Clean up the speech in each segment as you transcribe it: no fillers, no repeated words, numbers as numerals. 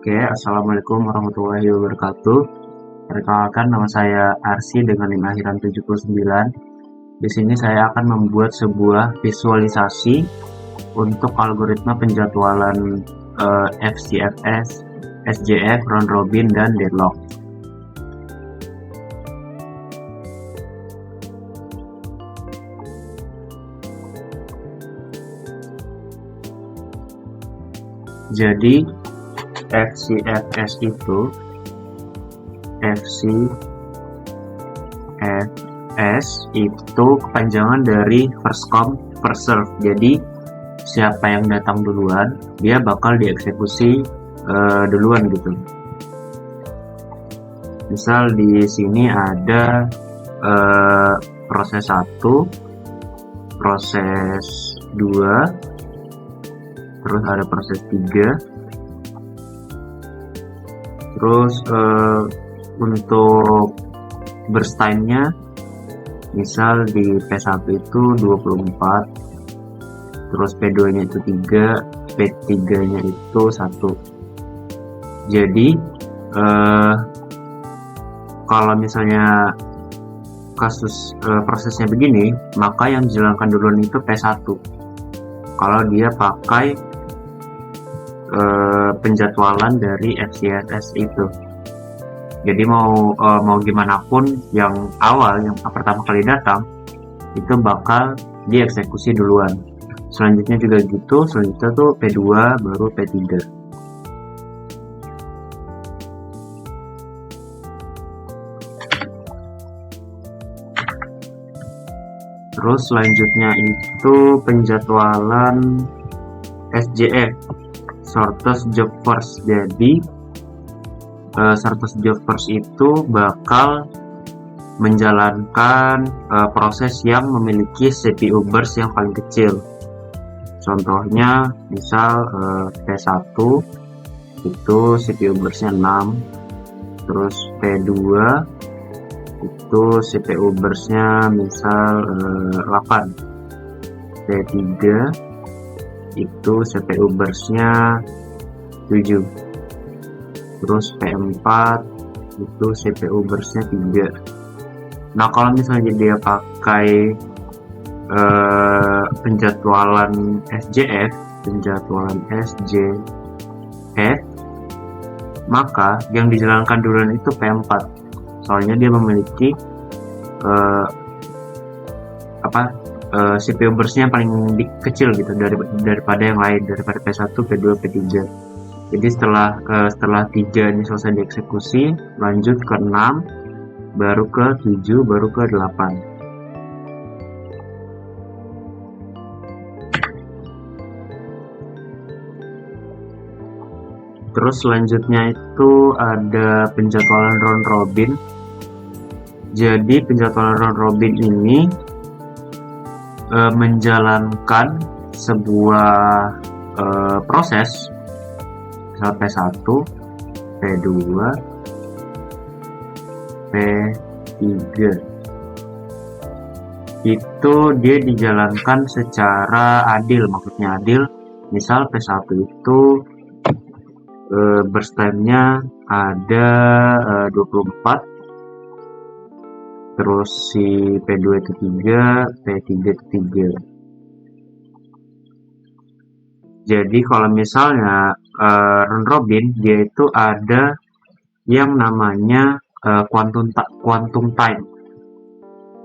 Oke, Assalamualaikum warahmatullahi wabarakatuh. Perkenalkan, nama saya Arsy dengan NIM akhiran 79. Di sini saya akan membuat sebuah visualisasi untuk algoritma penjadwalan FCFS, SJF, round robin, dan deadlock. Jadi FCFS itu kepanjangan dari first come first serve. Jadi siapa yang datang duluan dia bakal dieksekusi duluan gitu. Misal di sini ada proses 1, proses 2, terus ada proses 3. Terus untuk burst time-nya misal di P1 itu 24, terus P2-nya itu 3, P3-nya itu 1. Jadi kalau misalnya kasus prosesnya begini, maka yang dijalankan duluan itu P1 kalau dia pakai penjadwalan dari FCFS itu. Jadi mau gimana pun yang awal, yang pertama kali datang itu bakal dieksekusi duluan. Selanjutnya juga gitu, selanjutnya tuh P2 baru P3. Terus selanjutnya itu penjadwalan SJF, shortest job first. Jadi shortest job first itu bakal menjalankan proses yang memiliki CPU burst yang paling kecil. Contohnya misal P1 itu CPU burstnya 6, terus P2 itu CPU burstnya misal 8, P3 itu CPU burstnya 7, terus P4 itu CPU burstnya 3. Nah kalau misalnya dia pakai penjadwalan SJF, maka yang dijalankan duluan itu P4, soalnya dia memiliki CPU burstnya paling kecil gitu daripada yang lain, daripada P1, P2, P3. Jadi setelah 3 ini selesai dieksekusi, lanjut ke 6, baru ke 7, baru ke 8. Terus selanjutnya itu ada penjadwalan round robin. Jadi penjadwalan round robin ini menjalankan sebuah proses misal P1, P2, P3. Itu dia dijalankan secara adil. Maksudnya adil, misal P1 itu burst time-nya ada 24, terus si P2 itu 3, P3 itu 3. Jadi kalau misalnya round robin, dia itu ada yang namanya quantum time.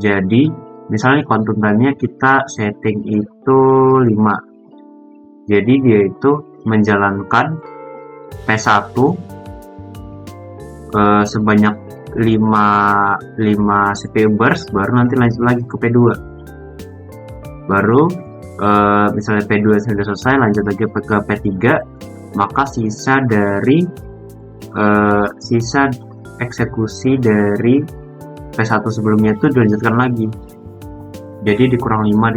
Jadi misalnya quantum time-nya kita setting itu 5. Jadi dia itu menjalankan P1 sebanyak 5 CPU burst, baru nanti lanjut lagi ke P2. Baru misalnya P2 sudah selesai, lanjut lagi ke P3, maka sisa eksekusi dari P1 sebelumnya itu dilanjutkan lagi. Jadi dikurang 5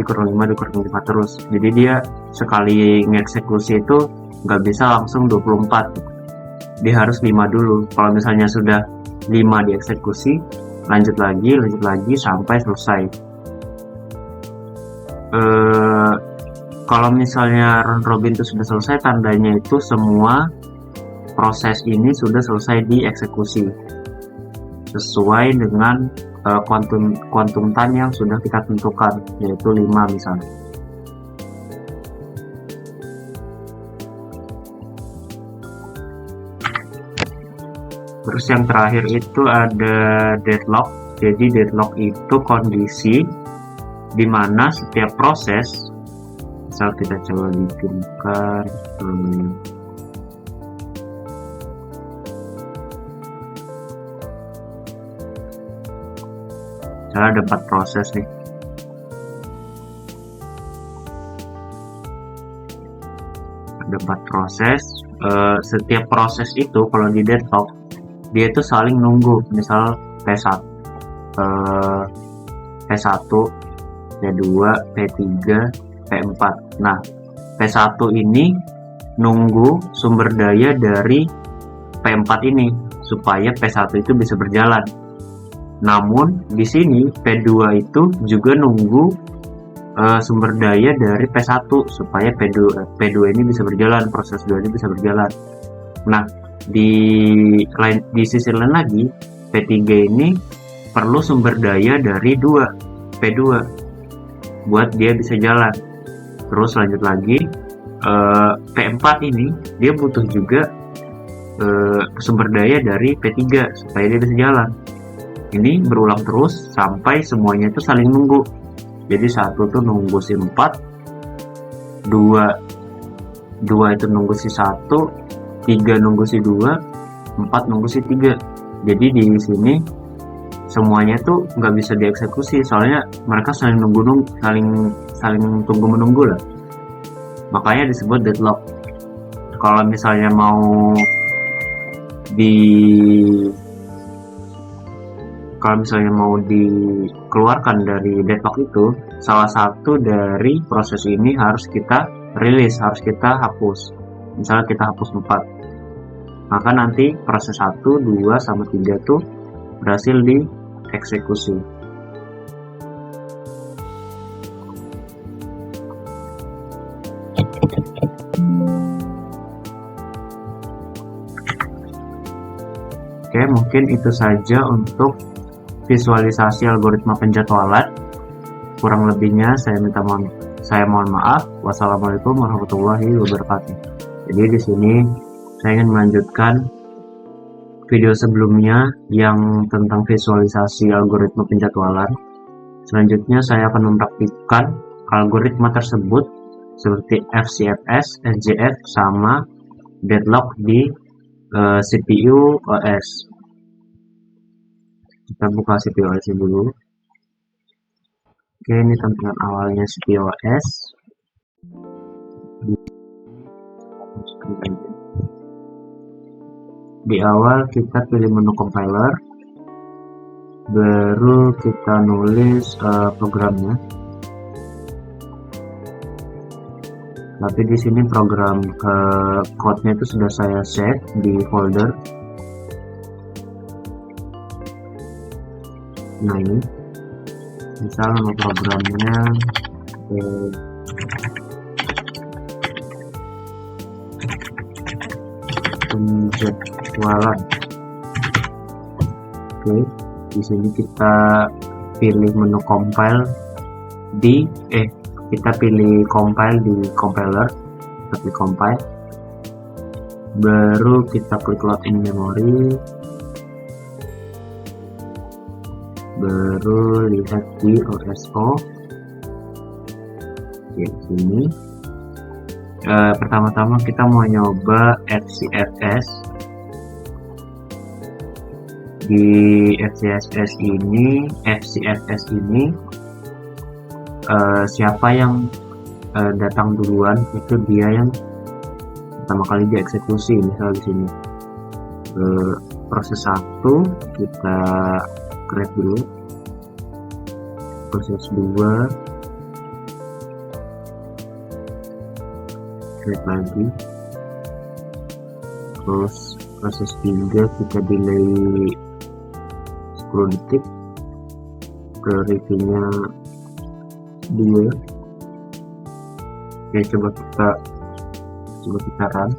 terus. Jadi dia sekali ngeksekusi itu nggak bisa langsung 24, dia harus 5 dulu. Kalau misalnya sudah 5 dieksekusi, lanjut lagi sampai selesai. Kalau misalnya round robin itu sudah selesai, tandanya itu semua proses ini sudah selesai dieksekusi sesuai dengan quantum time yang sudah kita tentukan, yaitu 5 misalnya. Terus yang terakhir itu ada deadlock. Jadi deadlock itu kondisi di mana setiap proses, misal kita coba bikinkan ada 4 proses nih. Ada 4 proses. Setiap proses itu kalau di deadlock dia itu saling nunggu, misal P1, P1, P2, P3, P4. Nah, P1 ini nunggu sumber daya dari P4 ini supaya P1 itu bisa berjalan. Namun di sini P2 itu juga nunggu sumber daya dari P1 supaya P2 ini bisa berjalan, proses 2 ini bisa berjalan. Nah, di sisi lain lagi P3 ini perlu sumber daya dari P2 buat dia bisa jalan. Terus lanjut lagi P4 ini dia butuh juga sumber daya dari P3 supaya dia bisa jalan. Ini berulang terus sampai semuanya itu saling nunggu. Jadi 1 tuh nunggu si 4, 2 itu nunggu si 1, 3 nunggu si 2, 4 nunggu si 3. Jadi di sini semuanya tuh nggak bisa dieksekusi, soalnya mereka saling saling tunggu menunggu lah. Makanya disebut deadlock. Kalau misalnya mau dikeluarkan dari deadlock itu, salah satu dari proses ini harus kita rilis, harus kita hapus. Misalnya kita hapus 4, maka nanti proses 1, 2, sama 3 tuh berhasil dieksekusi. Oke, mungkin itu saja untuk visualisasi algoritma penjadwalan. Kurang lebihnya saya mohon maaf. Wassalamualaikum warahmatullahi wabarakatuh. Jadi di sini saya ingin melanjutkan video sebelumnya yang tentang visualisasi algoritma penjadwalan. Selanjutnya saya akan mempraktikkan algoritma tersebut seperti FCFS, SJF, sama deadlock di CPU OS. Kita buka CPU OS dulu. Oke, ini tampilan awalnya CPU OS. Di awal kita pilih menu compiler, baru kita nulis programnya. Tapi di sini program code-nya itu sudah saya save di folder. Nah, ini misal nama programnya penjadwalan. Oke, di sini kita pilih menu compile kita pilih compile di compiler, tapi compile, baru kita klik load in memory, baru lihat di OSO. Oke, sini pertama-tama kita mau nyoba FCFS. Di FCFS ini siapa yang datang duluan itu dia yang pertama kali dieksekusi. Misal di sini proses 1 kita create dulu, proses 2 create lagi, terus proses 3 kita delay 10 detik, priority-nya 2. Oke, coba kita run.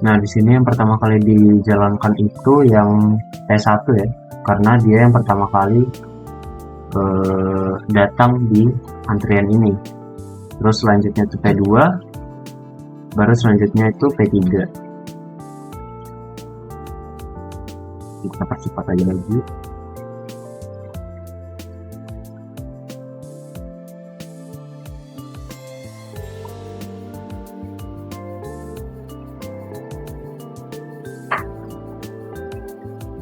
Nah, di sini yang pertama kali dijalankan itu yang P1 ya, karena dia yang pertama kali datang di antrian ini. Terus selanjutnya itu P2, baru selanjutnya itu P3. Kita percepat aja lagi.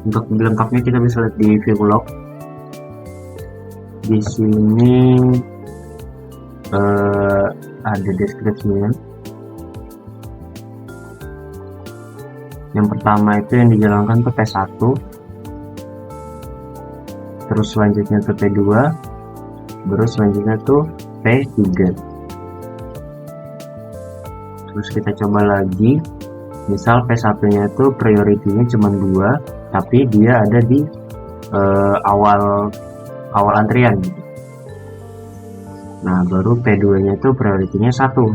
Untuk lengkapnya kita bisa lihat di view log. Di sini ada deskripsinya. Yang pertama itu yang dijalankan ke P1, terus selanjutnya ke P2, baru selanjutnya tuh P3. Terus kita coba lagi, misal P1 nya itu priority-nya cuma 2, tapi dia ada di awal antrian gitu. Nah, baru P2 nya itu priority-nya 1,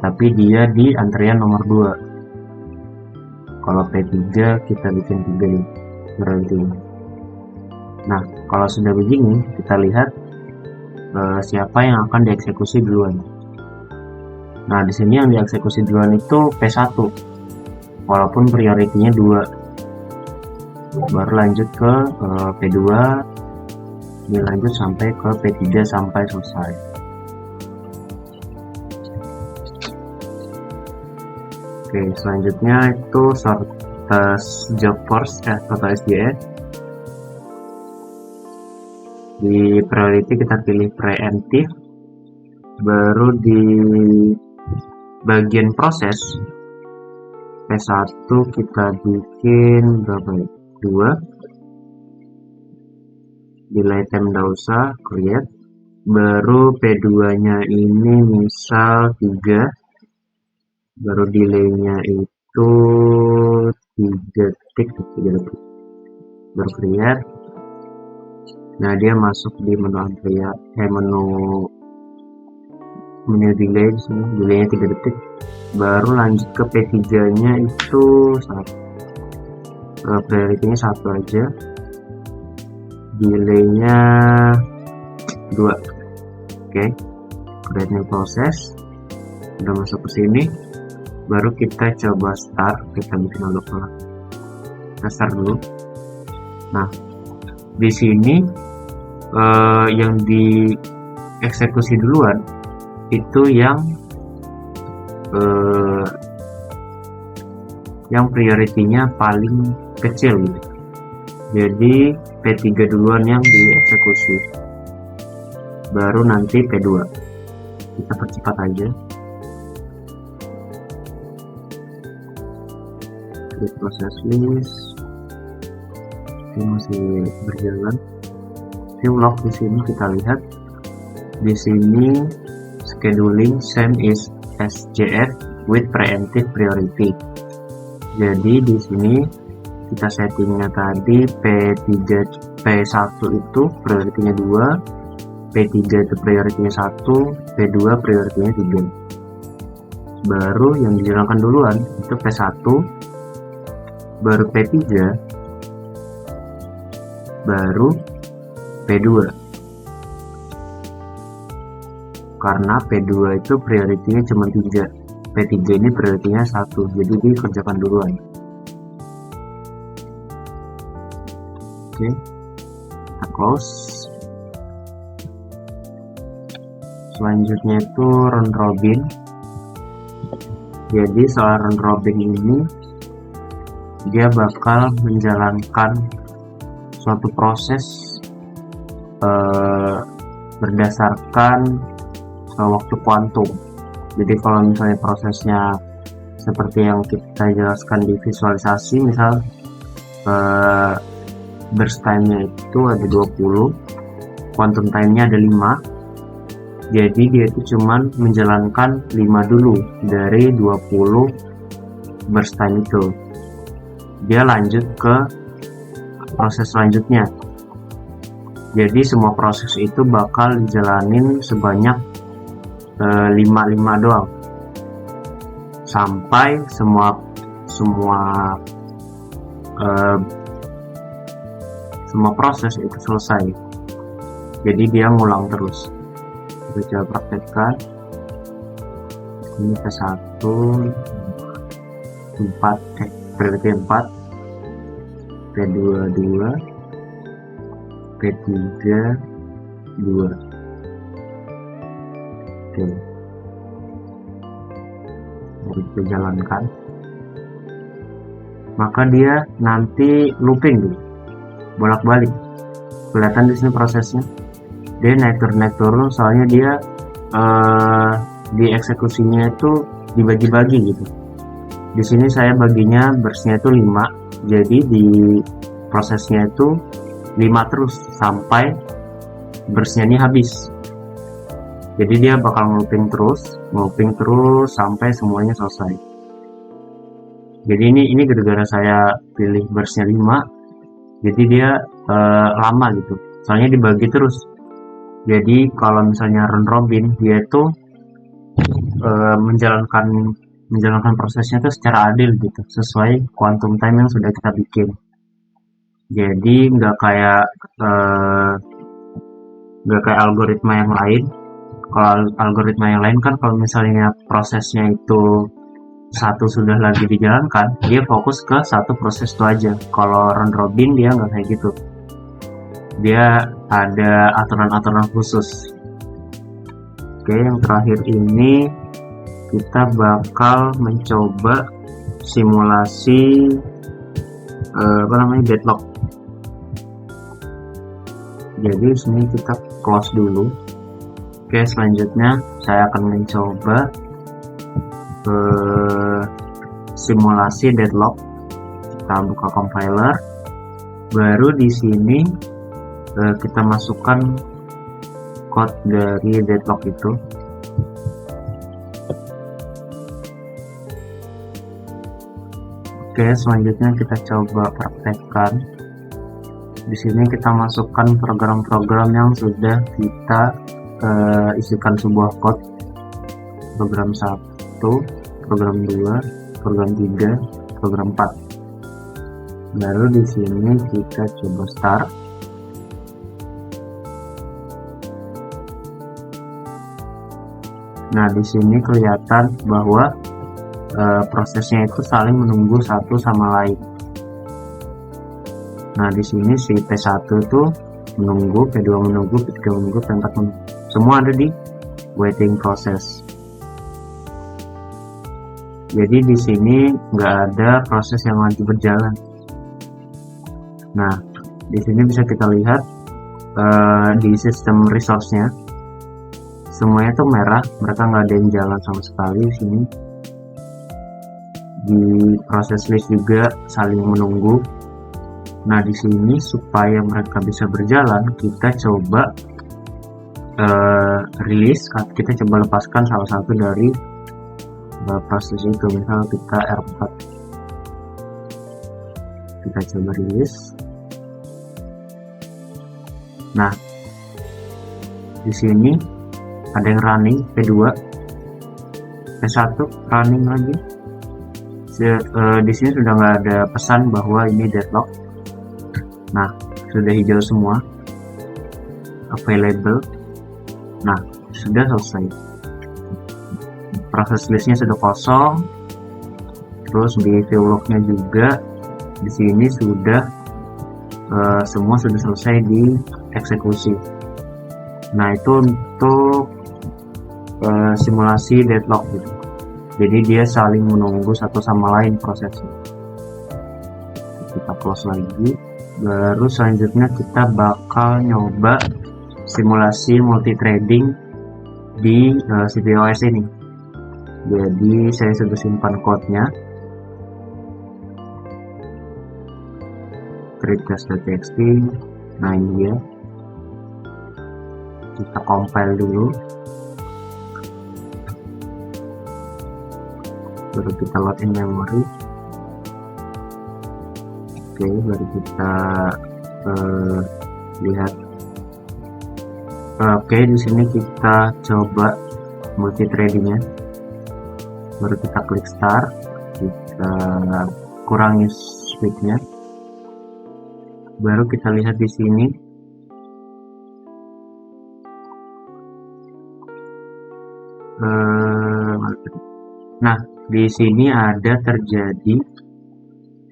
tapi dia di antrian nomor 2. Kalau P3 kita bikin 3 nih berarti. Nah, kalau sudah begini, kita lihat siapa yang akan dieksekusi duluan. Nah, di sini yang dieksekusi duluan itu P1, walaupun priority-nya 2. Baru lanjut ke P2, dilanjut sampai ke P3 sampai selesai. Oke, selanjutnya itu shortest job force atau SJF. Di priority kita pilih preemptive, baru di bagian proses P1 kita bikin berapa ya? 2. Delay time nggak usah, create. Baru P2 nya ini misal 3, baru delay-nya itu 3 detik, baru create. Nah, dia masuk di menu antrian, menu delay di sini, delaynya 3 detik. Baru lanjut ke P3 nya itu priority-nya 1 aja, delaynya 2. Oke, create new process, udah masuk ke sini. Baru kita coba start, kita bikin log. Kita start dulu. Nah, di sini yang dieksekusi duluan itu yang priority-nya paling kecil gitu. Jadi P3 duluan yang dieksekusi, baru nanti P2. Kita percepat aja. Proses list ini masih berjalan. View log di sini kita lihat, di sini scheduling same is SJF with preemptive priority. Jadi di sini kita settingnya tadi P1 itu priority-nya 2, P3 itu priority-nya 1, P2 priority-nya 3. Baru yang dijalankan duluan itu P1, baru P3, baru P2. Karena P2 itu priority-nya cuma 3, P3 ini priority-nya 1, jadi dikerjakan duluan. Oke, kita close. Selanjutnya itu round robin. Jadi soal round robin ini dia bakal menjalankan suatu proses berdasarkan waktu kuantum. Jadi kalau misalnya prosesnya seperti yang kita jelaskan di visualisasi, misal burst time-nya itu ada 20, quantum time-nya ada 5, jadi dia itu cuman menjalankan 5 dulu dari 20 burst time itu. Dia lanjut ke proses selanjutnya. Jadi semua proses itu bakal dijalanin sebanyak 5 doang, sampai semua proses itu selesai. Jadi dia ngulang terus. Kita coba praktekkan. Ini P1 berarti 4, P2 2, P3 2. Oke, mari kita jalankan. Maka dia nanti looping dulu, bolak-balik. Kelihatan di sini prosesnya. Dia naik turun, soalnya dia di eksekusinya itu dibagi-bagi gitu. Di sini saya baginya burstnya itu 5, jadi di prosesnya itu 5 terus sampai burstnya ini habis. Jadi dia bakal ngelooping terus sampai semuanya selesai. Jadi ini gara-gara saya pilih burstnya 5, jadi dia lama gitu, soalnya dibagi terus. Jadi kalau misalnya round robin, dia itu menjalankan prosesnya itu secara adil gitu, sesuai quantum time yang sudah kita bikin. Jadi nggak kayak algoritma yang lain. Kalau algoritma yang lain kan kalau misalnya prosesnya itu satu sudah lagi dijalankan, dia fokus ke satu proses itu aja. Kalau round robin dia nggak kayak gitu, dia ada aturan-aturan khusus. Oke, yang terakhir ini kita bakal mencoba simulasi deadlock. Jadi sini kita close dulu. Oke, selanjutnya saya akan mencoba simulasi deadlock. Kita buka compiler, baru di sini kita masukkan code dari deadlock itu. Oke, selanjutnya kita coba praktekkan. Di sini kita masukkan program-program yang sudah kita isikan sebuah code. Program 1, program 2, program 3, program 4. Baru di sini kita coba start. Nah, di sini kelihatan bahwa prosesnya itu saling menunggu satu sama lain. Nah, di sini si P1 itu menunggu, P2 menunggu, P3 menunggu, P4 menunggu. Semua ada di waiting process. Jadi di sini nggak ada proses yang lagi berjalan. Nah, di sini bisa kita lihat di sistem resource-nya semuanya tuh merah, mereka nggak ada yang jalan sama sekali. Di sini di proses list juga saling menunggu. Nah, di sini supaya mereka bisa berjalan, kita coba release, kita coba lepaskan salah satu dari proses itu. Misal kita R4, kita coba release. Nah, di sini ada yang running, P2, P1 running lagi. Di sini sudah nggak ada pesan bahwa ini deadlock. Nah, sudah hijau semua, available. Nah, sudah selesai. Proses listnya sudah kosong. Terus di view lognya juga di sini sudah semua sudah selesai dieksekusi. Nah, itu untuk simulasi deadlock gitu. Jadi dia saling menunggu satu sama lain prosesnya. Kita close lagi. Baru selanjutnya kita bakal nyoba simulasi multithreading di CPOS ini. Jadi saya sudah simpan code-nya, thread.txt. Nah, ini dia. Kita compile dulu, baru kita load in memory. Oke, baru kita lihat. Oke, di sini kita coba multithreadingnya. Baru kita klik start, kita kita kurangi speednya, baru kita lihat di sini. Nah, di sini ada terjadi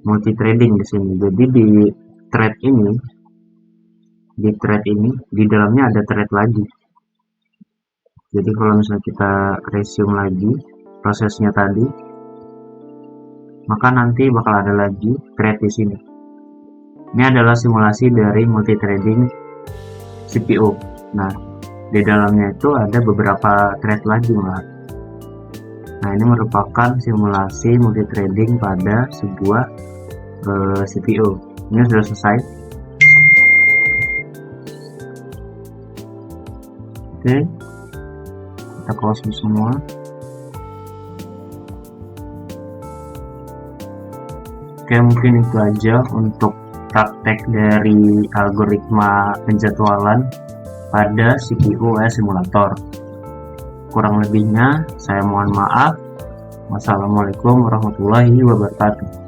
multi trading di sini. Jadi di thread ini di dalamnya ada thread lagi. Jadi kalau misalnya kita resume lagi prosesnya tadi, maka nanti bakal ada lagi thread di sini. Ini adalah simulasi dari multi trading CPU. Nah, di dalamnya itu ada beberapa thread lagi, Mbak. Nah, ini merupakan simulasi multi trading pada sebuah CPU. Ini sudah selesai. Oke, kita close semua. Oke, mungkin itu aja untuk praktek dari algoritma penjadwalan pada CPU simulator. Kurang lebihnya saya mohon maaf. Wassalamualaikum warahmatullahi wabarakatuh.